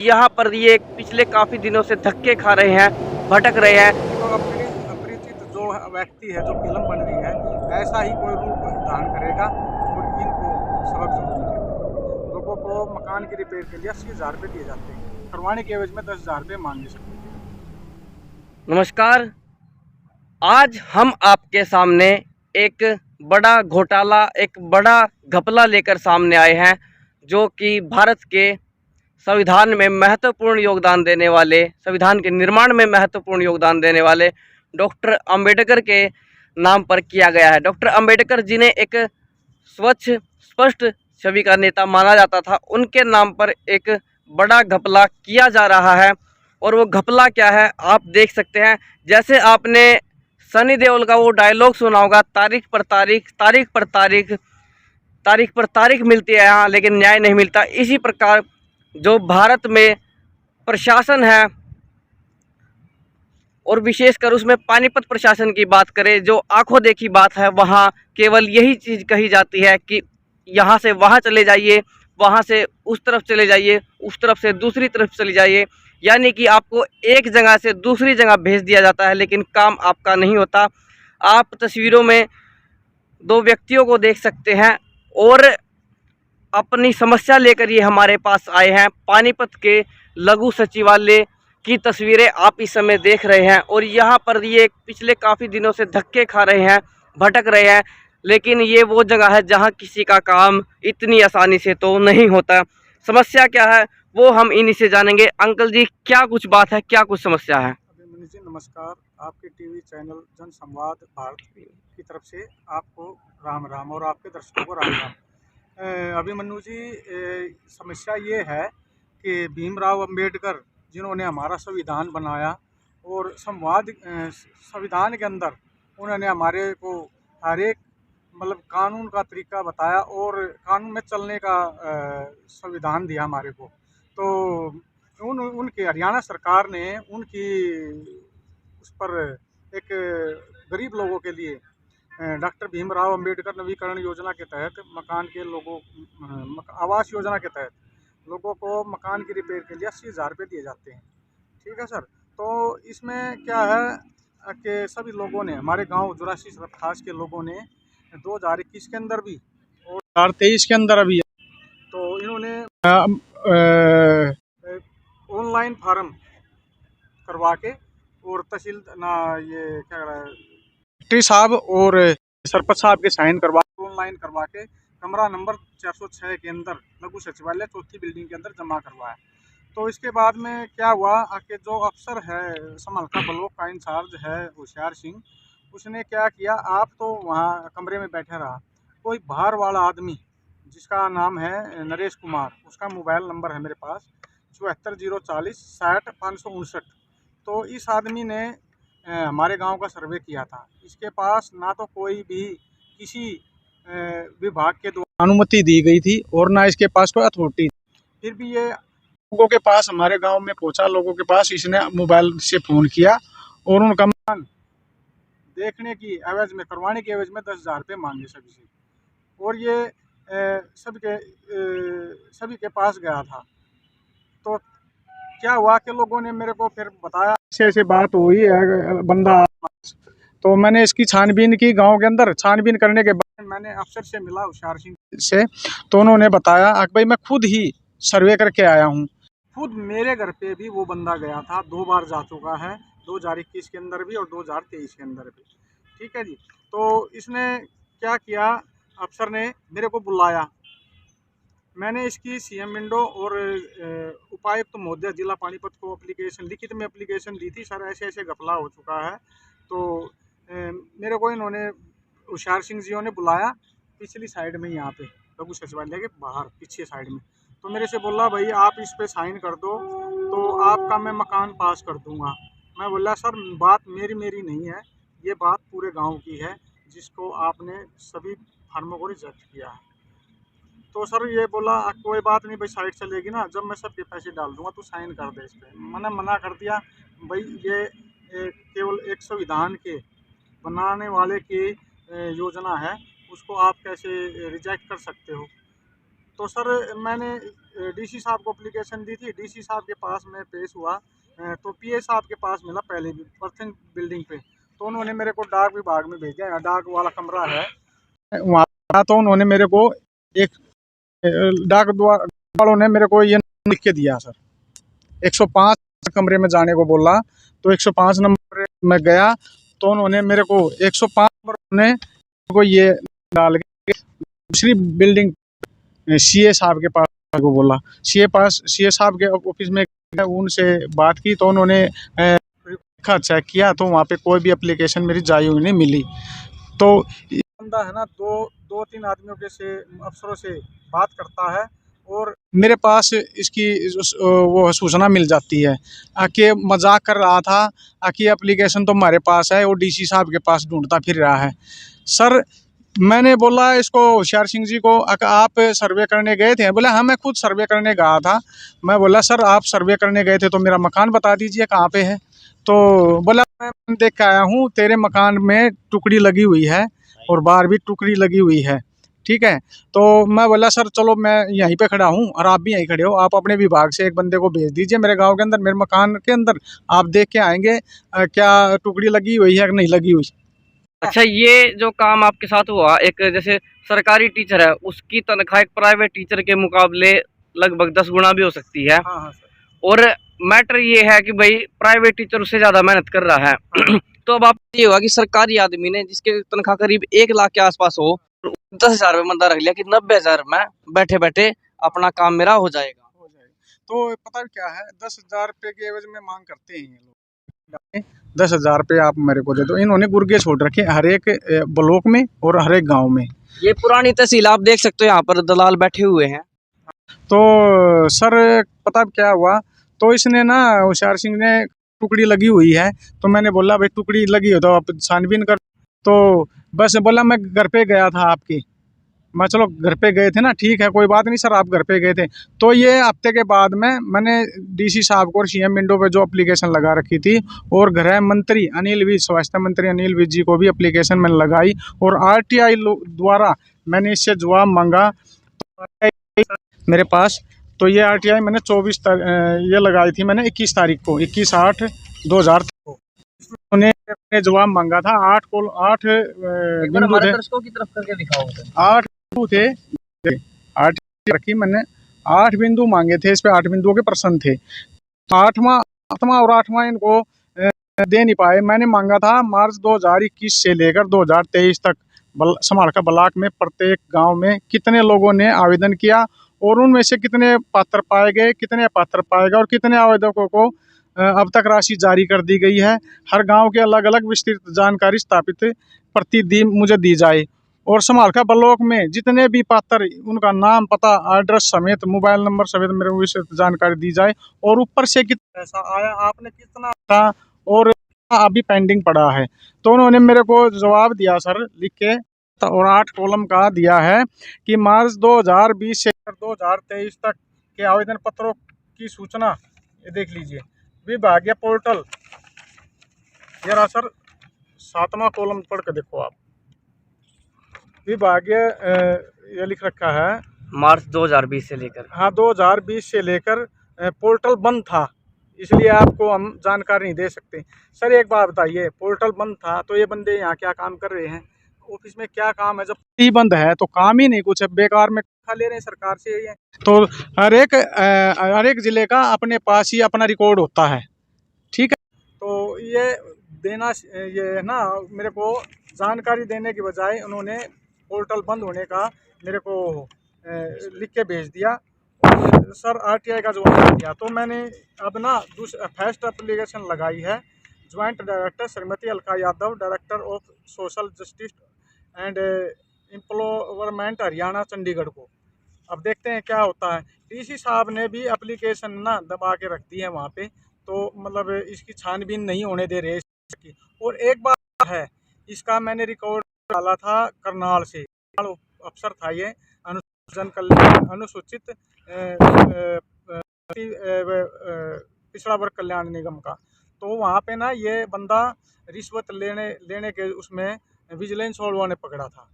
यहाँ पर ये पिछले काफी दिनों से धक्के खा रहे हैं, भटक रहे हैं। तो अपरिचित जो व्यक्ति है, जो फिल्म बन रही है, ऐसा ही कोई रूप धारण करेगा और इनको सबक जरूर मिलेगा। लोगों को मकान की रिपेयर के लिए 80,000 रुपये दिए जाते हैं, करवाने के एवज में 10,000 रुपये मांगे सकते हैं। नमस्कार, आज हम आपके सामने एक बड़ा घोटाला, एक बड़ा घपला लेकर सामने आए हैं, जो कि भारत के संविधान में महत्वपूर्ण योगदान देने वाले, संविधान के निर्माण में महत्वपूर्ण योगदान देने वाले डॉक्टर अंबेडकर के नाम पर किया गया है। डॉक्टर अंबेडकर जिन्हें एक स्वच्छ, स्पष्ट छवि का नेता माना जाता था, उनके नाम पर एक बड़ा घपला किया जा रहा है। और वो घपला क्या है आप देख सकते हैं। जैसे आपने सनी देओल का वो डायलॉग सुना होगा, तारीख पर तारीख, तारीख पर तारीख, तारीख पर तारीख मिलती है यहाँ, लेकिन न्याय नहीं मिलता। इसी प्रकार जो भारत में प्रशासन है, और विशेषकर उसमें पानीपत प्रशासन की बात करें, जो आंखों देखी बात है, वहाँ केवल यही चीज़ कही जाती है कि यहाँ से वहाँ चले जाइए, वहाँ से उस तरफ चले जाइए, उस तरफ से दूसरी तरफ चले जाइए। यानी कि आपको एक जगह से दूसरी जगह भेज दिया जाता है, लेकिन काम आपका नहीं होता। आप तस्वीरों में दो व्यक्तियों को देख सकते हैं और अपनी समस्या लेकर ये हमारे पास आए हैं। पानीपत के लघु सचिवालय की तस्वीरें आप इस समय देख रहे हैं, और यहाँ पर ये पिछले काफ़ी दिनों से धक्के खा रहे हैं, भटक रहे हैं। लेकिन ये वो जगह है जहाँ किसी का काम इतनी आसानी से तो नहीं होता। समस्या क्या है वो हम इन्हीं से जानेंगे। अंकल जी, क्या कुछ बात है, क्या कुछ समस्या है? अभिमन्यु जी नमस्कार, आपके टीवी चैनल जन संवाद भारत की तरफ से आपको राम राम और आपके दर्शकों को राम राम। अभिमन्यु जी, समस्या ये है कि भीमराव अंबेडकर जिन्होंने हमारा संविधान बनाया और संविधान के अंदर उन्होंने हमारे को हर एक मतलब कानून का तरीका बताया और कानून में चलने का संविधान दिया हमारे को। तो उनके हरियाणा सरकार ने उनकी उस पर एक गरीब लोगों के लिए डॉक्टर भीमराव अंबेडकर नवीकरण योजना के तहत मकान के लोगों आवास योजना के तहत लोगों को मकान की रिपेयर के लिए 80,000 रुपये दिए जाते हैं। ठीक है सर। तो इसमें क्या है कि सभी लोगों ने, हमारे गांव जुरासी खास के लोगों ने 2021 के अंदर भी और 2023 के अंदर अभी तो इन्होंने ऑनलाइन फार्म करवा के और तहसील ना ये क्या कह रहा है सेक्रेटरी साहब और सरपंच साहब के साइन करवा ऑनलाइन करवा के कमरा नंबर 406 के अंदर लघु सचिवालय चौथी बिल्डिंग के अंदर जमा करवाया। तो इसके बाद में क्या हुआ कि जो अफसर है समलका ब्लॉक का इंचार्ज है होशियार सिंह, उसने क्या किया, आप तो वहाँ कमरे में बैठे रहा, कोई बाहर वाला आदमी जिसका नाम है नरेश कुमार, उसका मोबाइल नंबर है मेरे पास 7404060559। तो इस आदमी ने हमारे गांव का सर्वे किया था। इसके पास ना तो कोई भी किसी विभाग के द्वारा अनुमति दी गई थी और ना इसके पास कोई अथॉरिटी। फिर भी ये लोगों के पास, हमारे गांव में पहुंचा, लोगों के पास इसने मोबाइल से फ़ोन किया और उनका मकान देखने की एवज में, करवाने के एवज में 10,000 रुपये मांगे सभी से। और ये सभी के पास गया था। तो क्या हुआ कि लोगों ने मेरे को फिर बताया ऐसे ऐसे बात हुई है बंदा। तो मैंने इसकी छानबीन की गांव के अंदर। छानबीन करने के बाद मैंने अफसर से मिला होशियार सिंह से, तो उन्होंने बताया कि भाई मैं खुद ही सर्वे करके आया हूँ। खुद मेरे घर पे भी वो बंदा गया था, 2 बार जा चुका है, 2021 के अंदर भी और 2023 के अंदर भी। ठीक है जी। तो इसने क्या किया, अफसर ने मेरे को बुलाया, मैंने इसकी सीएम विंडो और उपायुक्त महोदय जिला पानीपत को एप्लीकेशन, लिखित में एप्लीकेशन दी थी, सर ऐसे ऐसे घपला हो चुका है। तो मेरे को इन्होंने होशियार सिंह जियों ने बुलाया पिछली साइड में, यहाँ पे लघु सचिवालय के बाहर पीछे साइड में। तो मेरे से बोला भाई आप इस पे साइन कर दो तो आपका मैं मकान पास कर दूंगा। मैं बोला सर बात मेरी मेरी नहीं है, ये बात पूरे गांव की है जिसको आपने सभी फार्मों को रिजेक्ट किया है। तो सर ये बोला कोई बात नहीं भाई, साइड चलेगी ना, जब मैं सबके पैसे डाल दूंगा तो साइन कर दे इस पर। मैंने मना कर दिया, भाई ये केवल एक संविधान के बनाने वाले की योजना है, उसको आप कैसे रिजेक्ट कर सकते हो। तो सर मैंने डीसी साहब को एप्लीकेशन दी थी, डीसी साहब के पास में पेश हुआ, तो पीए साहब के पास मिला पहले भी प्रथम बिल्डिंग पे। तो उन्होंने मेरे को डाक विभाग में भेजा, डाक वाला कमरा है वहाँ। तो उन्होंने मेरे को एक डाक द्वार वालों ने मेरे को ये लिख के दिया सर, 105 कमरे में जाने को बोला। तो 105 नंबर में गया तो उन्होंने मेरे को 105 नंबर ने को ये डाल के दूसरी बिल्डिंग सीए साहब के पास को बोला। सीए साहब के ऑफिस में उनसे बात की तो उन्होंने चेक किया तो वहाँ पे कोई भी एप्लीकेशन मेरी जारी हुई नहीं मिली। तो ये बंदा है ना, दो तीन आदमियों के से अफसरों से बात करता है और मेरे पास इसकी वो सूचना मिल जाती है कि मजाक कर रहा था कि एप्लीकेशन तो हमारे पास है और डीसी साहब के पास ढूंढता फिर रहा है। सर मैंने बोला इसको होशियार सिंह जी को, आप सर्वे करने गए थे? बोला हाँ मैं खुद सर्वे करने गया था। मैं बोला सर आप सर्वे करने गए थे तो मेरा मकान बता दीजिए कहाँ पे है। तो बोला मैं देख के आया हूँ तेरे मकान में टुकड़ी लगी हुई है और बाहर भी टुकड़ी लगी हुई है, ठीक है। तो मैं बोला सर चलो मैं यहीं पे खड़ा हूँ और आप भी यहीं खड़े हो, आप अपने विभाग से एक बंदे को भेज दीजिए मेरे गांव के अंदर, मेरे मकान के अंदर, आप देख के आएंगे क्या टुकड़ी लगी हुई है कि नहीं लगी हुई। अच्छा, ये जो काम आपके साथ हुआ, एक जैसे सरकारी टीचर है उसकी तनख्वाह एक प्राइवेट टीचर के मुकाबले लगभग 10 गुना भी हो सकती है। हाँ हाँ सर। और मैटर ये है कि भाई प्राइवेट टीचर उससे ज्यादा मेहनत कर रहा है। हाँ। तो अब आप ये हुआ कि सरकारी आदमी ने जिसके तनख्वाह करीब 1 लाख के आसपास हो, 10,000 में बंदा रख लिया कि 90,000 में बैठे बैठे अपना काम मेरा हो जाएगा। तो पता क्या है, 10,000 रुपये के एवज में मांग करते हैं ये लोग, 10,000 रुपये आप मेरे को दे दो। इन्होंने गुर्गे छोड़ रखे हर एक ब्लॉक में और हर एक गाँव में। ये पुरानी तहसील आप देख सकते हो, यहाँ पर दलाल बैठे हुए हैं। तो सर पता क्या हुआ, तो इसने ना होशियार सिंह ने टुकड़ी लगी हुई है तो मैंने बोला भाई टुकड़ी लगी हो तो आप छानबीन कर। तो बस बोला मैं घर पे गया था आपके। मैं चलो घर पे गए थे ना, ठीक है कोई बात नहीं सर, आप घर पे गए थे। तो ये हफ्ते के बाद में मैंने डीसी साहब को और सीएम विंडो पे जो एप्लीकेशन लगा रखी थी और गृह मंत्री अनिल विज, स्वास्थ्य मंत्री अनिल विज जी को भी एप्लीकेशन मैंने लगाई और आरटीआई द्वारा मैंने इससे जवाब मांगा मेरे पास। तो ये आरटीआई मैंने 24 ये लगाई थी मैंने 21 तारीख को, 21/8/2000 को। उन्होंने जवाब मांगा था 8 बिंदु थे, दर्शकों की तरफ करके दिखाओ। 8 बिंदु थे, 8 रखी मैंने, 8 बिंदु मांगे थे, इस पे 8 बिंदुओं के प्रश्न थे। 8वां इनको दे नहीं पाए। मैंने मांगा था मार्च 2021 से लेकर 2023 तक समालखा ब्लॉक में प्रत्येक गांव में कितने लोगों ने आवेदन किया और उनमें से कितने पात्र पाए गए, कितने अपात्र पाए गए और कितने आवेदकों को अब तक राशि जारी कर दी गई है। हर गांव के अलग अलग विस्तृत जानकारी स्थापित प्रतिदिन मुझे दी जाए और समालखा ब्लॉक में जितने भी पात्र उनका नाम, पता, एड्रेस समेत मोबाइल नंबर समेत मेरे को विस्तृत जानकारी दी जाए और ऊपर से कितना पैसा आया, आपने कितना था और अभी पेंडिंग पड़ा है। तो उन्होंने मेरे को जवाब दिया सर लिख के और 8 कॉलम का दिया है कि मार्च 2020 से 2023 तक के आवेदन पत्रों की सूचना, ये देख लीजिए विभागीय पोर्टल। ये रहा सर 7वां कॉलम, पढ़ के देखो आप, विभागीय ये लिख रखा है मार्च 2020 से लेकर, हाँ 2020 से लेकर पोर्टल बंद था इसलिए आपको हम जानकारी नहीं दे सकते। सर एक बात बताइए, पोर्टल बंद था तो ये बंदे यहाँ क्या काम कर रहे हैं, ऑफिस में क्या काम है? जब ही बंद है तो काम ही नहीं कुछ है, बेकार में खा ले रहे हैं सरकार से ये। तो हर एक जिले का अपने पास ही अपना रिकॉर्ड होता है, ठीक है। तो ये देना, ये ना मेरे को जानकारी देने की बजाय उन्होंने पोर्टल बंद होने का मेरे को लिख के भेज दिया और सर आरटीआई का जवाब दिया। तो मैंने अब ना फर्स्ट एप्लीकेशन लगाई है joint director Shrimati Alka Yadav, director of social justice and employment Haryana Chandigarh को। अब देखते हैं क्या होता है। डीसी साहब ने भी एप्लीकेशन ना दबा के रख दी है वहाँ पे, तो मतलब इसकी छानबीन नहीं होने दे रहे इसकी। और एक बात है, इसका मैंने रिकॉर्ड डाला था करनाल से, अफसर था ये अनुसूचित पिछड़ा वर्ग कल्याण निगम का। तो वहाँ पे ना ये बंदा रिश्वत लेने के उसमें विजिलेंस वालों ने पकड़ा था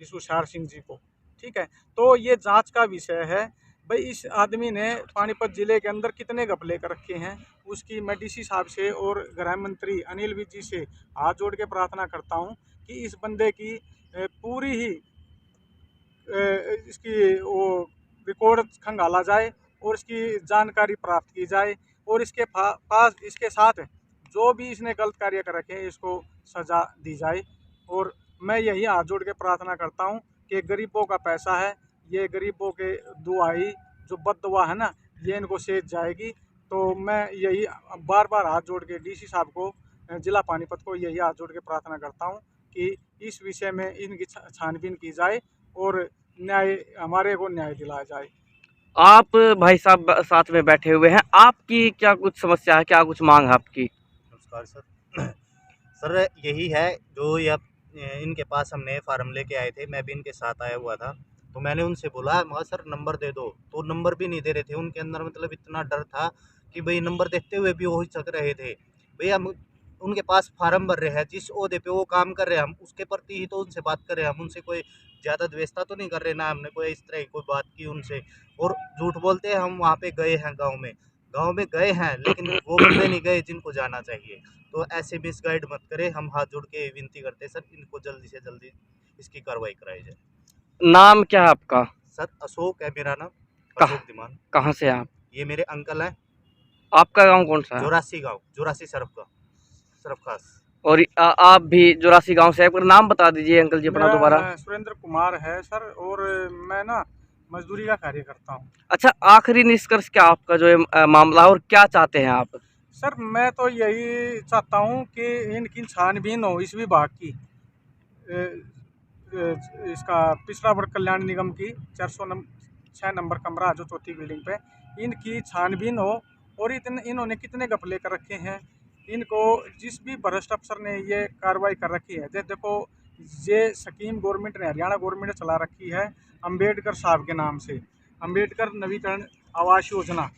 इस होशियार सिंह जी को, ठीक। ठीक है। तो ये जांच का विषय है भाई, इस आदमी ने पानीपत जिले के अंदर कितने घपले कर रखे हैं, उसकी मैं डीसी साहब से और गृह मंत्री अनिल विज जी से हाथ जोड़ के प्रार्थना करता हूं कि इस बंदे की पूरी ही इसकी वो रिकॉर्ड खंगाला जाए और इसकी जानकारी प्राप्त की जाए और इसके पास इसके साथ जो भी इसने गलत कार्य कर रखे हैं इसको सज़ा दी जाए। और मैं यही हाथ जोड़ के प्रार्थना करता हूं कि गरीबों का पैसा है, ये गरीबों के दुआई जो बद्दुआ है ना, ये इनको सेध जाएगी। तो मैं यही बार बार हाथ जोड़ के डीसी साहब को, जिला पानीपत को यही हाथ जोड़ के प्रार्थना करता हूं कि इस विषय में इनकी छानबीन की जाए और न्याय, हमारे को न्याय दिलाया जाए। आप भाई साहब साथ में बैठे हुए हैं, आपकी क्या कुछ समस्या है, क्या कुछ मांग है आपकी? नमस्कार सर। सर यही है जो ये इनके पास हमने फार्म लेके आए थे, मैं भी इनके साथ आया हुआ था। तो मैंने उनसे बोला मगर सर नंबर दे दो, तो नंबर भी नहीं दे रहे थे। उनके अंदर मतलब इतना डर था कि भाई नंबर देखते हुए भी वो हिचक रहे थे। भाई हम उनके पास फार्म भर रहे हैं, जिस ओहदे पे वो काम कर रहे हैं हम उसके प्रति ही तो उनसे बात कर रहे हैं। हम उनसे कोई ज़्यादा द्वेषता तो नहीं कर रहे, ना हमने कोई इस तरह की कोई बात की उनसे। और झूठ बोलते हैं हम वहाँ पे गए हैं, गाँव में गए हैं, लेकिन वो बंदे नहीं गए जिनको जाना चाहिए। तो ऐसे मिसगाइड मत करें, हम हाथ जोड़ के विनती करते हैं सर, इनको जल्दी से जल्दी इसकी कार्रवाई कराई जाए। नाम क्या है आपका? सर अशोक है मेरा नाम, कहाँ अशोक दीमान। कहाँ से आप? ये मेरे अंकल हैं। आपका गांव कौन सा है? जोरासी गाँव, जोरासी सरफ खास। और आप भी जोरासी गांव से हैं। एक बार नाम बता दीजिए अंकल जी अपना दोबारा। सुरेंद्र कुमार है सर, और मैं ना मजदूरी का कार्य करता हूँ। अच्छा, आखिरी निष्कर्ष क्या आपका जो ये मामला है और क्या चाहते हैं आप? सर मैं तो यही चाहता हूँ कि इनकी छानबीन हो इस विभाग की, इसका पिछड़ा वर्ग कल्याण निगम की 406 नंबर कमरा जो चौथी बिल्डिंग पे, इनकी छानबीन हो। और इन्होंने कितने घपले कर रखे हैं, इनको जिस भी भ्रष्ट अफसर ने ये कार्रवाई कर रखी है। देखो ये स्कीम गवर्नमेंट ने, हरियाणा गवर्नमेंट ने चला रखी है अंबेडकर साहब के नाम से, अंबेडकर नवीकरण आवास योजना।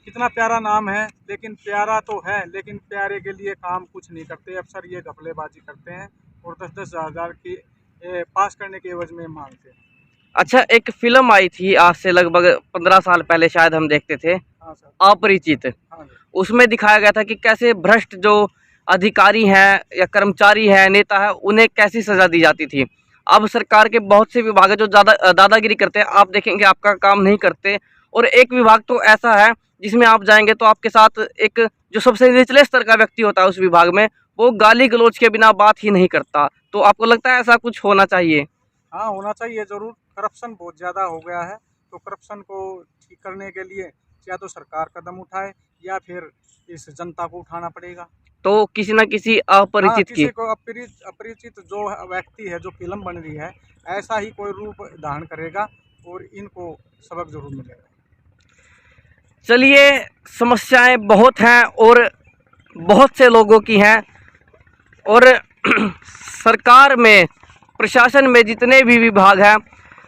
कितना प्यारा नाम है, लेकिन प्यारा तो है लेकिन प्यारे के लिए काम कुछ नहीं करते अफसर, ये घपलेबाजी करते हैं और 10-10 हज़ार की पास करने के एवज में मांगते हैं। अच्छा, एक फिल्म आई थी आज से लगभग 15 साल पहले, शायद हम देखते थे, हाँ सर। अपरिचित। हाँ उसमें दिखाया गया था कि कैसे भ्रष्ट जो अधिकारी हैं या कर्मचारी हैं, नेता है, उन्हें कैसी सजा दी जाती थी। अब सरकार के बहुत से विभाग है जो ज़्यादा दादागिरी करते हैं, आप देखेंगे आपका काम नहीं करते। और एक विभाग तो ऐसा है जिसमें आप जाएंगे तो आपके साथ एक जो सबसे निचले स्तर का व्यक्ति होता है उस विभाग में, वो गाली गलौज के बिना बात ही नहीं करता। तो आपको लगता है ऐसा कुछ होना चाहिए? हाँ, होना चाहिए ज़रूर। करप्शन बहुत ज़्यादा हो गया है, तो करप्शन को ठीक करने के लिए या तो सरकार कदम उठाए या फिर इस जनता को उठाना पड़ेगा। तो किसी न किसी अपरिचित किसी को अपरिचित जो व्यक्ति है, जो फिल्म बन रही है, ऐसा ही कोई रूप धारण करेगा और इनको सबक जरूर मिलेगा। चलिए, समस्याएं बहुत हैं और बहुत से लोगों की हैं, और सरकार में, प्रशासन में जितने भी विभाग हैं,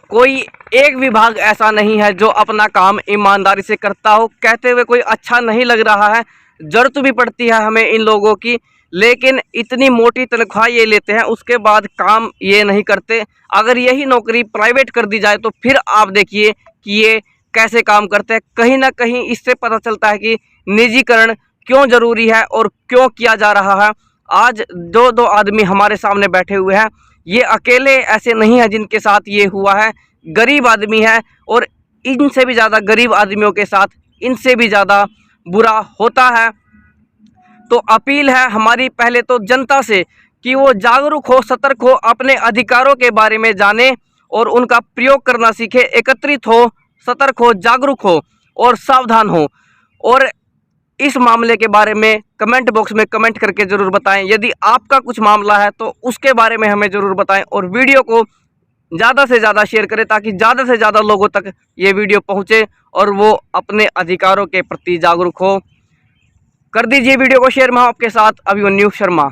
कोई एक विभाग ऐसा नहीं है जो अपना काम ईमानदारी से करता हो। कहते हुए कोई अच्छा नहीं लग रहा है, ज़रूरत भी पड़ती है हमें इन लोगों की, लेकिन इतनी मोटी तनख्वाह ये लेते हैं, उसके बाद काम ये नहीं करते। अगर यही नौकरी प्राइवेट कर दी जाए तो फिर आप देखिए कि ये कैसे काम करते हैं। कहीं ना कहीं इससे पता चलता है कि निजीकरण क्यों ज़रूरी है और क्यों किया जा रहा है। आज जो दो आदमी हमारे सामने बैठे हुए हैं, ये अकेले ऐसे नहीं है जिनके साथ ये हुआ है, गरीब आदमी है, और इनसे भी ज़्यादा गरीब आदमियों के साथ इनसे भी ज़्यादा बुरा होता है। तो अपील है हमारी पहले तो जनता से कि वो जागरूक हो, सतर्क हो, अपने अधिकारों के बारे में जाने और उनका प्रयोग करना सीखे, एकत्रित हो, सतर्क हो, जागरूक हो और सावधान हो। और इस मामले के बारे में कमेंट बॉक्स में कमेंट करके ज़रूर बताएं। यदि आपका कुछ मामला है तो उसके बारे में हमें ज़रूर बताएं, और वीडियो को ज़्यादा से ज़्यादा शेयर करें ताकि ज़्यादा से ज़्यादा लोगों तक ये वीडियो पहुँचे और वो अपने अधिकारों के प्रति जागरूक हो। कर दीजिए वीडियो को शेयर। मैं आपके साथ अभिमन्यु शर्मा।